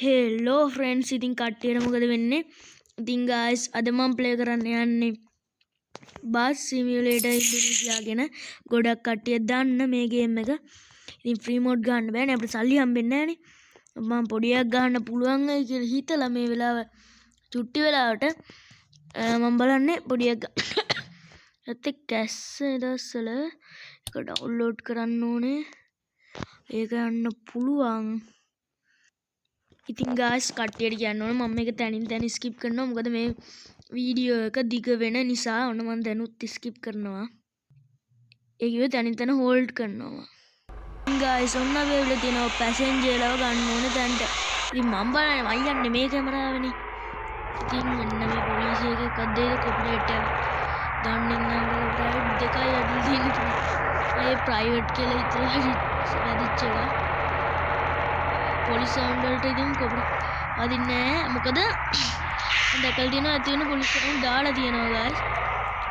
Hello friends ඉතින් කට්ටියට මොකද වෙන්නේ? ඉතින් guys අද මම ප්ලේ කරන්න යන්නේ බස් සිමියුලේටර් ඉන්ඩෝනීසියා ගැන. ගොඩක් කට්ටිය දන්න මේ ගේම් එක. ඉතින් ෆ්‍රී මෝඩ් ගන්න බෑනේ අපිට සල්ලි හම්බෙන්නේ නැහනේ. මම පොඩියක් ගන්න පුළුවන් වෙයි කියලා හිතලා මේ වෙලාව චුට්ටි වෙලාවට මම බලන්නේ පොඩියක් ඇත්තේ කැස්ස දවස්වල ඒක ඩවුන්ලෝඩ් කරන්න ඕනේ. ඒක යන්න පුළුවන්. ඉතින් guys කට්ටියට කියන්න ඕනේ මම මේක තනින් තනි ස්කිප් කරනවා මොකද මේ වීඩියෝ එක දිග වෙන නිසා ඔන්න මම දැනුත් ස්කිප් කරනවා. ඒ කිව්වේ තනින් තන හෝල්ඩ් කරනවා. ඉතින් guys ඔන්න වේවල තියෙනවා පැසෙන්ජර්ලව ගන්න ඕනේ දැන්ට. ඉතින් මම බලන්නේ මම යන්නේ මේ කැමරාවනේ. ඉතින් මෙන්න මේ පොලිසිය එකක් අද්දේද කොපිරේට් එක ගන්න ඉන්නවා ප්‍රයිවට් දෙකයි අඩු තියෙන්නේ. ඒ ප්‍රයිවට් කියලා හිතලා වැඩිච්ච එක. පොලිස් සවුන්ඩ් වලට ඉතින් කොපිරේට් අදින්නේ නැහැ. මොකද දැකලා තියෙනවා ඇති වෙන පොලිස් සවුන්ඩ් දාලා තියෙනවා guys.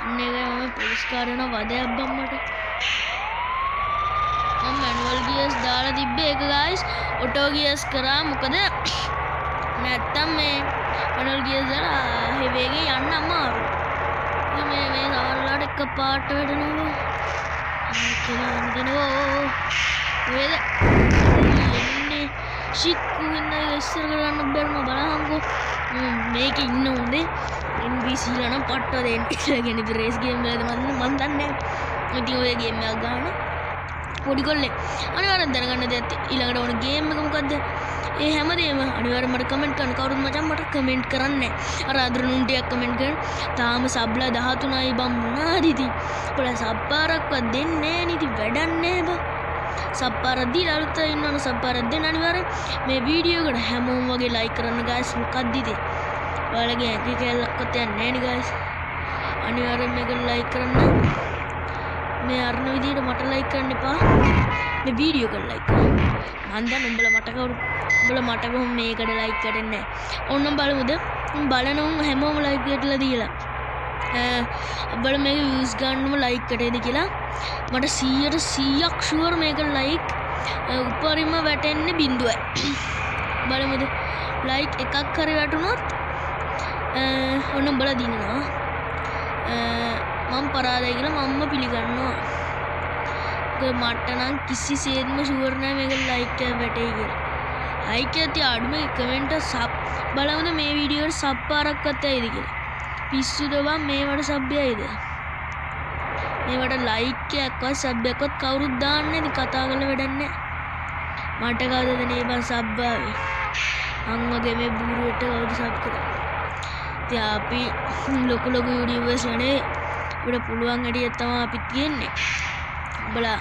අන්න ඒකයි මම පොලිස් කාරයන වදයක් බම්මට. මම මැනුවල් ගියර්ස් දාලා තිබ්බේ ඒක guys ඔටෝ ගියර්ස් කරා මොකද නැත්තම් මේ මැනුවල් ගියර්ස් දාලා හේවේගේ යන්න අමාරුයි. ඉතින් මේ සමහරලාට එක පාට වැඩනවා. වේද ශික්කු වෙන ඉස්සර කරන්න බැරුණ බලහන්කෝ මේක ඉන්න උනේ NBC ලා නම් පට්ට දෙන්න කියලා ඉතින් රේස් ගේම් වලද මම දන්නේ නැහැ. ඉතින් ඔය ගේම් එකක් ගන්න පොඩි කොල්ලේ අනිවාර්යෙන් දැනගන්න දෙයක් ඊළඟට ඕන ගේම් එක මොකද්ද? ඒ හැමදේම අනිවාර්යෙන් මට කමෙන්ට් කරන්න. කවුරුත් මචං මට කමෙන්ට් කරන්නේ නැහැ. අර අදරුණුන් ටිකක් කමෙන්ට් කරන. තාම සබ්ලා 13යි බම් මොනාද ඉතින්. ඔයාලා සබ් පාරක්වත් දෙන්නේ නැහැ නේ. ඉතින් වැඩක් නැහැ බා. සබ් පාරක් දීලා අලුත් අය ඉන්නවනේ සබ් පාරක් දෙන්න අනිවාර්යෙන්. මේ වීඩියෝ එකට හැමෝම වගේ ලයික් කරන්න guys. මොකක්ද ඉතින්? ඔයාලගේ ඇඟේ කැලලක්වත් යන්නේ නැහැ නේ guys. අනිවාර්යෙන් මේක ලයික් කරන්න. මේ අරන විදියට මට ලයික් කරන්න එපා. මේ වීඩියෝ එකට ලයික් කරන්න. මං දැන් උඹලා මට කොහොම මේකට ලයික් කරන්නේ නැහැ. ඕන්නම් බලමුද? බලනවම හැමෝම ලයික් කරලා දීලා. ඔබල මේක views ගන්නම ලයික් කරේද කියලා මට 100% ෂුවර් මේක ලයික් උපරිම වැටෙන්නේ 0යි. බලමුද? ලයික් එකක් හරි වැටුණොත් ඔන්න උඹලා දිනනවා. මම පරාදයි කියලා මම්ම පිළිගන්නවා. මට නම් කිසිසේත්ම ෂුවර් නෑ මේක ලයික් එක වැටෙයි කියලා. ලයික් එක තිය අඩුම කමෙන්ට් සබ් බලමුද මේ වීඩියෝට සබ් පාරක්වත් ඇයිද කියලා. පිස්සුද බං මේවට සබ් ඇයිද? මේවට ලයික් එකක්වත් සබ් එකක්වත් කවුරුත් දාන්නේ නැති කතා කරලා වැඩක් නෑ. මට කවදද නේ බං සබ් ආවේ? අන් වගේ මේ බූරුවට කවුද සබ් කරන්නේ? ඉතින් අපි ලොකු යූටියුබර්ස් නේ අපිට පුළුවන් හැටියට තමයි අපි තියෙන්නේ. උඹලා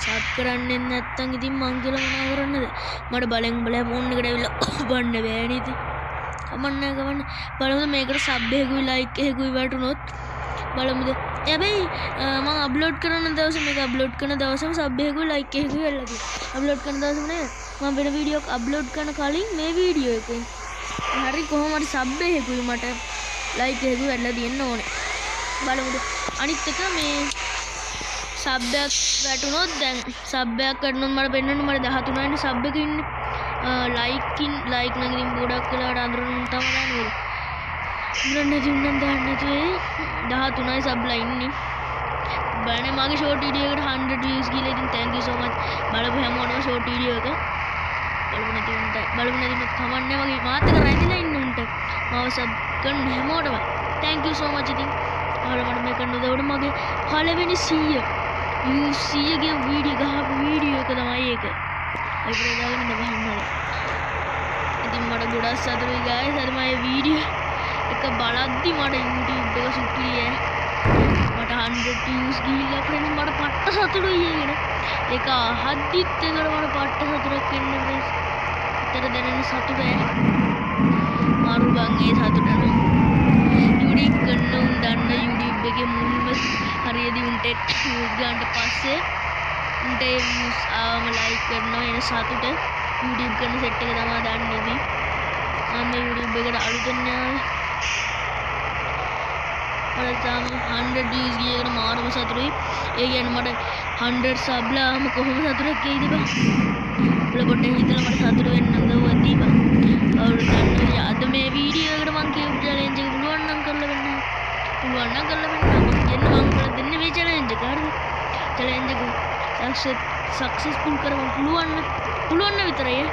සබ් කරන්නේ නැත්තම් ඉතින් මං කියලා මොනවා කරන්නද? මට බලෙන් උඹලා ෆෝන් එකට ඇවිල්ලා ඔබන්න බෑනේ ඉතින්. කමන්නේ බලමුද මේකට සබ් එකකුයි ලයික් එකකුයි වැටුනොත් බලමුද? හැබැයි මම අප්ලෝඩ් කරන දවසේ මේක අප්ලෝඩ් කරන දවසම සබ් එකකුයි ලයික් එකකුයි වෙලා තියෙනවා. අප්ලෝඩ් කරන දවසම නේ මම වෙන වීඩියෝ එකක් අප්ලෝඩ් කරන කලින් මේ වීඩියෝ එකෙන් හරි කොහොම හරි සබ් එකකුයි මට ලයික් එකකුයි වෙලා තියෙන්න ඕනේ. බලමුද? අනිත් එක මේ සබ් එකක් වැටුනොත් දැන් සබ් එකක් වැටුනොත් මට පෙන්වන්න මට 13 වෙනි සබ් එකේ ඉන්නේ. ලයික් නම් ඉතින් ගොඩක් වෙලාවට අඳුරන තමයි දාන්නේ. ඉන්න දුන්නම් දාන්න නැතුවේ 13යි සබ්ලා ඉන්නේ. බලන්න මගේ ෂෝට් වීඩියෝ එකට 100 views ගිහලා ඉතින් thank you so much. බලපු හැමෝටම ෂෝට් වීඩියෝ එක. බලමු නැති කමන්නේ වගේ මාත් එක රැඳිලා ඉන්න උන්ට. මාව සබ් කරන හැමෝටම thank you so much ඉතින්. ඔයාලා මට මේ කරන උදව්වට මගේ පළවෙනි 100 ගේ වීඩියෝ ගහපු වීඩියෝ එක තමයි ඒක. ඒක දාගෙන ඉන්න බහන්නල. ඉතින් මට ගොඩක් සතුටුයි guys. හරි මම වීඩියෝ එක බලද්දි මට YouTube එක සුපිරිය. මට 100 views ගිහිල්ලා friends මට පට්ට සතුටුයි ඒකට. ඒක අහද්දිත් ඒකට මට පට්ට සතුටක් එන්නේ friends. විතර දැනෙන සතුට මාරු බං ඒ සතුට නම්. YouTube කරන උන් දන්න YouTube එකේ මුල්ම හරියදී උන්ට views ගන්න පස්සේ උන්ට ඒ views ආවම like කරනවා එන සතුට YouTube කරන set එක තමයි දන්නේ ඉතින්. මම මේ YouTube එකට අලුතෙන් ආවේ. ඔයාලටම 100 views ගියකට මාරුම සතුටුයි. ඒ කියන්නේ මට 100 sub ලාම කොහොම සතුටක් එයිද බං? ඔයාලා පොඩ්ඩක් හිතලා මට සතුටු වෙන්න උදව්වක් දීපන්. කවුරුද දන්නවද? අද මේ වීඩියෝ එකට මං කියපු චැලෙන්ජ් එක පුළුවන් නම් කරලා වෙන්න. පුළුවන් නම් කරලා වෙන්න. මං කරලා දෙන්නේ මේ චැලෙන්ජ් එක. හරිද? චැලෙන්ජ් එක සක්සස්ෆුල් කරගන්න පුළුවන් නම් විතරයි.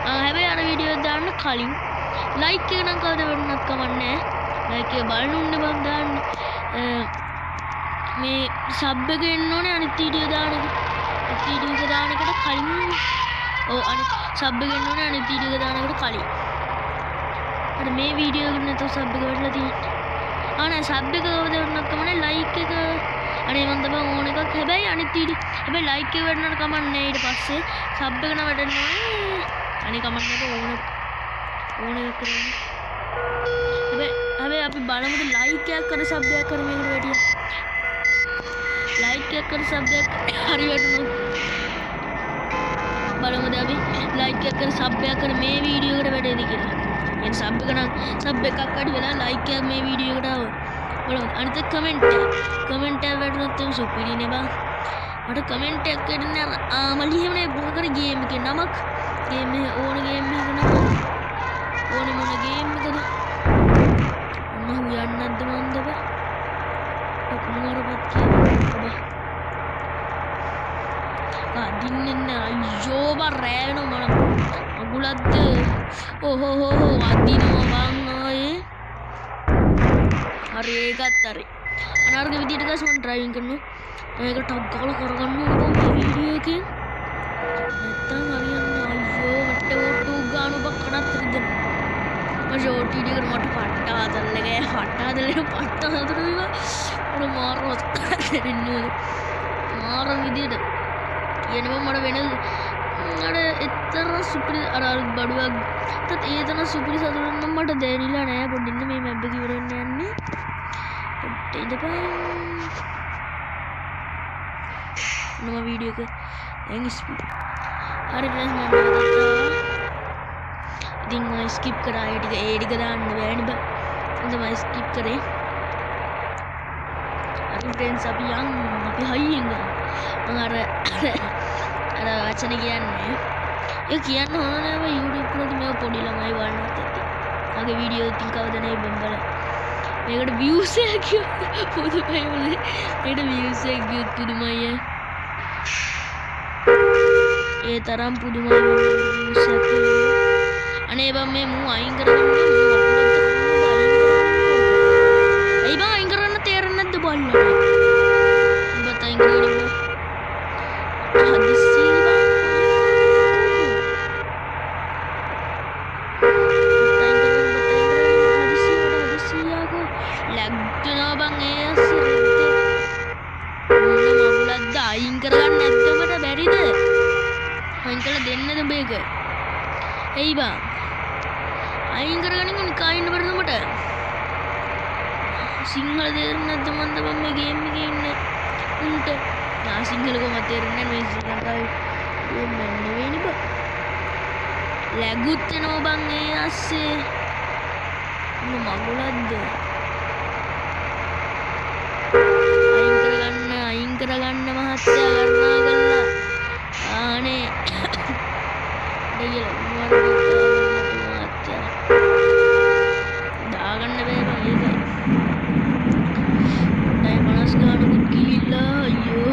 හැබැයි අර වීඩියෝ දාන්න කලින් ලයික් එක නම් කවුද වෙන්නත් කමන්නේ. ලයික් එක බලන්න ඕනේ බං දාන්න. මේ සබ් එක එන්න ඕනේ අනිත් වීඩියෝ දාන එක. වීඩියෝ එක දාන එකට කලින් අනිත් සබ් එක එන්න ඕනේ අනිත් වීඩියෝ එක දාන එකට කලින්. අර මේ වීඩියෝ එක නැතුව සබ් එක වැටලා තියෙන්නේ. නෑ සබ් එක කවුද වෙන්නත් කමන්නේ ලයික් එක අනේ මන් තමයි ඕන එකක්. හැබැයි අනිත් වීඩියෝ හැබැයි ලයික් එක වෙන්නට කමන්නේ ඊට පස්සේ සබ් එක නම් වැටෙන්න ඕනේ. අනේ කමන්නේ ඕන එකක් කරන්න. හැබැයි අපි බලමුද ලයික් එකක් කර සබ් එකක් කර මේකට වැඩිය. ලයික් එකක් කර සබ් එකක් හරි වැටුණා. බලමුද අපි ලයික් එකක් කර සබ් එකක් කර මේ වීඩියෝ එකට වැඩේද කියලා. එන් සබ් එක නම් සබ් එකක් අඩි වෙලා ලයික් එකක් මේ වීඩියෝ එකට ආවා. බලමු අනිත් කමෙන්ට් එක වැටුණොත් එම් සුපිරිනේ බං. මට කමෙන්ට් එකක් එන්නේ මල්ලි එහෙමනේ මොකද ගේම් එකේ නමක් ගේම් එක ඕන ගේම් එකක නම ඕනේ මොන ගේම් එකද මම හුයන්නේ නැද්ද මන්ද බා කොහොමරපත් කියනවා අදින්නේ අයියෝ බා රෑ වෙනවා මම අගුලද්ද ඕහෝ අදිනවා බං ආයේ හරි ඒකත් හරි අනාර්ග විදියට ගස් මම ඩ්‍රයිවිං කරනවා මේක ටක් ගාලා කරගන්න ඕනේ මේ වීඩියෝ එකෙන් නැත්තම් හරියන්නේ අයියෝ මට ඕටු ගානු බක් කනත් රිදෙනවා මම ෂෝට් වීඩියෝ එකට මට පට්ට හදන්න පට්ට හදනවා මම මාරවත් දෙන්නේ මාර විදියට කියනවා මට වෙන අර එතර සුපිරි අර බඩුවක් තත් ඒ තන සුපිරි සතුටක් නම් මට දැනෙලා නෑ පොඩ්ඩින් මේ මැප් එක ඉවර වෙන්න යන්නේ පොඩ්ඩ ඉඳපන් नवा वीडियो के एंग स्पीड हर फ्रेंड्स मैं दिन मैं स्किप करा एड करा बैंड तो मैं स्किप करें अरे फ्रेंड्स अभी हाई हमारा अरे अच्छा नहीं किया नहीं ये किया ना होना है मैं यूट्यूब पर तो मैं पढ़ी लगा ही वार्न होते थे आगे वीडियो तिंका होता नहीं बंबर मेरे व्यूज है क्यों खुद भाई बोले मेरे व्यूज है क्यों खुद मैं ये ඒ තරම් පුදුමයි විශ්යක් අනේ බම් මේ මූ අයින් කරගන්න ඇයි බං අයින් කරන්න තේරෙන්නේ නැද්ද බල්ලට උඹත් අයින් කරගන්න හදිස්සි බං හදිස්සි යාකෝ ලැග් වෙනවා බං ඒ අස්සේ මොන මගුලක්ද අයින් කරගන්න නැද්ද ඔබට බැරිද අයින් කරලා දෙන්නද මේක එයි බං අයින් කරගන්න නිකන් ඉන්න බැරිද මට සිංහල තේරෙන්නේ නැද්ද මන්ද බං මේ ගේම් එකේ ඉන්නේ උන්ට නා සිංහල කොහොමද තේරෙන්නේ මේ ශ්‍රී ලංකාවේ ගේම් එක නෙවෙයිනේ බං ලැගුත් වෙනවා බං ඒ අස්සේ මොන මගුලක්ද අයින් කරගන්න මහත්තයා කරුණා කරලා ආනේ දාගන්න බෑ බං ඒකයි දැන් 50 ගානකුත් ගිහිල්ලා අයියෝ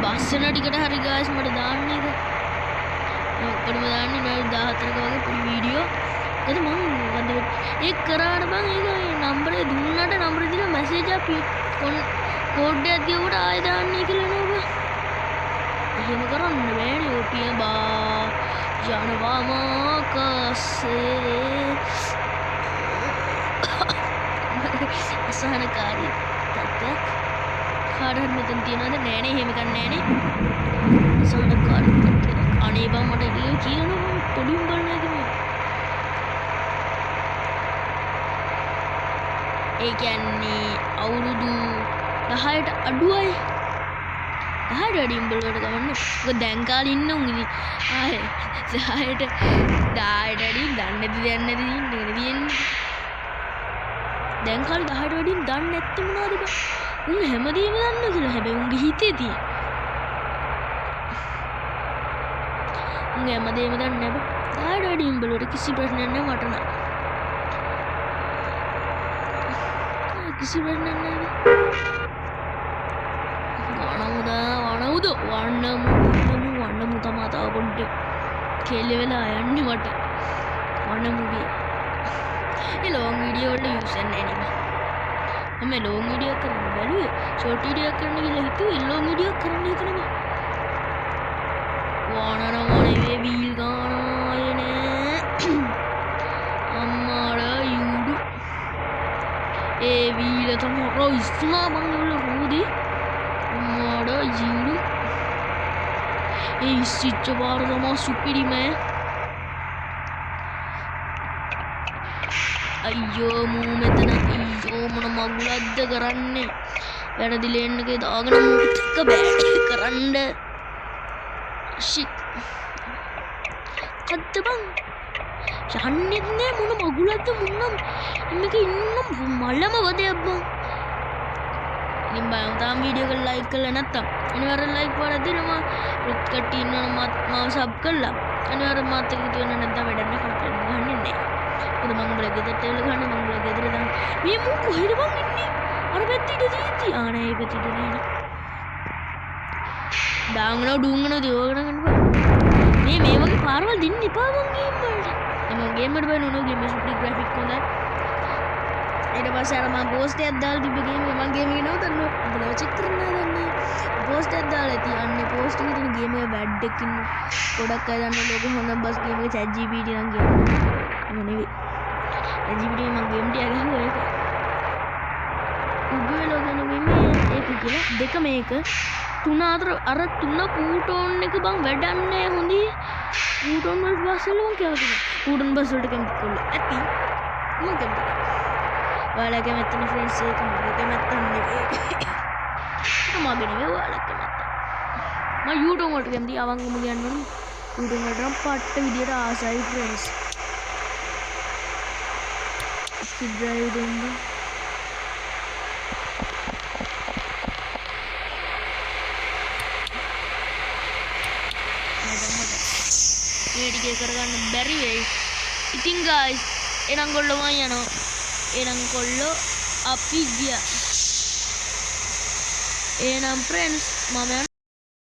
බස් වෙන ටිකට හරි ගායිස් මට දාන්න එක ඔක්කොම දාන්නේ නෑ 14ක වගේ පොඩි වීඩියෝ ඒකද මම මොකද ඒක කරාට බං ඒක නම්බරේ දුන්නාට නම්බරේ දීලා මැසේජ් එක කෝඩ් එකක් දීවට ආයෙ දාන්නේ කියලා නේද එහෙම කරන්න බෑනේ ඕපිය බා යනවා මාකසේ අසහනකාරී තත්ත්වයක් කාටවත් මෙතන තියනවද නෑනේ එහෙම ගන්න නෑනේ අසහනකාරී තත්ත්වයක් අනේ බං මට ඒක කියනවා පොඩි උඹල් නෑ කියන්නේ ඒ කියන්නේ අවුරුදු 10ට අඩුවයි 10ට වැඩි උඹලට ගමන්නේ මොකද දැන් කාලේ ඉන්න උන් ඉතින් ආයේ 10ට වැඩි දන්නේ නැති තියෙන්නේ දැන් කාලේ 10ට වැඩි දන්නේ නැත්te මොනවද බං උන් හැමදේම දන්නවා කියලා හැබැයි උන්ගේ හිතේ තියෙන උන්ගේ හැමදේම දන්නේ නැහැ. ඩාඩි වැඩි උඹලට කිසි ප්‍රශ්නයක් නැහැ මට නම්. කිසි ප්‍රශ්නයක් නැහැ. වන්නමු තමා තව පොඩ්ඩක් කෙල්ල වෙලා යන්නේ මට. වන්නමු ගියේ. ඒ ලොං වීඩියෝ වල යූස් වෙන්නේ නැහැ නේ. මම ලොං වීඩියෝ කරන්න බැලුවේ. ෂෝට් වීඩියෝ කරන්න කියලා හිතුවේ ලොං වීඩියෝ කරන්න හිතනවා. නේ වීල් ගානයනේ අම්මාලා යුඩු ඒ වීල තමයි ඉස්මා බංගල රෝදි අම්මාලා යුඩු ඒ ඉස්සිච්ච බාර තමයි සුපිරිමේ අයියෝ මූ මෙතන අයියෝ මොන මගුලක්ද කරන්නේ වැරදිලා එන්නකේ දාගෙන මූට බෑටි කරන්න shit අද්ද බං යන්නෙත් නෑ මොන මගුලක්ද මුන්නම් මේක ඉන්නම් මලම වදයක් බං ඉතින් බං තාම වීඩියෝ එක ලයික් කරලා නැත්තම් අනිවාර්යෙන් ලයික් පාරක් දෙනවා රුත් කට්ටිය ඉන්නවනම් මාව සබ් කරලා අනිවාර්යෙන් මාත් එක්ක එකතු වෙන්න නැත්නම් වැඩක් නෑ කම්ප්ලේන්ට් ගහන්නේ නෑ මොකද මං උඹලා ගෙදරට එන්න ගන්න මං උඹලා ගෙදර දාන්න මේ මූ කොහෙද බං ඉන්නේ අර පැත්තේ ඉඳී නෑ ඒ පැත්තේ නෑ ඩාංගනෝ ඩුංගනෝ දිවගෙන ගන්න බෑ මේ වගේ පාරවල් දෙන්න එපා මං ගේම් වලට මම ගේම් වලට බෑ නෝ ගේම් සුපිරි ග්‍රැෆික් හොඳයි ඊට පස්සේ අර මම පෝස්ට් එකක් දාලා තිබ්බ ගේම් එක මං ගේම් එක නවත්තන්න උඹලා චෙක් කරන්න දන්නේ පෝස්ට් එකක් දාලා තියන්නේ පෝස්ට් එකේ තියෙන ගේම් එක බැඩ් එකකින් ගොඩක් අය දන්න ලෝකෙ හොඳම බස් ගේම් එක chat gpt නම් ගේම් එක නෙවෙයි chat gpt මං ගේම් ටික ගහුවා ඒක උග්ගේ ලෝකෙ නෙවෙයි ඒක කියලා දෙක මේක තුන අතර අර තුන පූටෝන් එක බං වැඩන්නේ හොඳයි පූටෝන් වල බස් වල මං කියලා තිබුණා පූටෝන් බස් වලට කැමති කොල්ල ඇති මං කැමති ඔයාලා කැමති නේ ෆ්‍රෙන්ඩ්ස් ඒක මගේ කැමත්තක් නෙවෙයි මගේ නෙවෙයි ඔයාලා කැමත්ත මම YouTube වලට කැමති අවංගම කියන්න ඕනේ YouTube වලට නම් පට්ට විදියට ආසයි ෆ්‍රෙන්ඩ්ස් ඉතින් දෙන්න මේ ටික කරගන්න බැරි වෙයි. ඉතින් guys එනම් කොල්ලෝ මම යනවා. එනම් කොල්ලෝ අපි ගියා. එනම් friends මම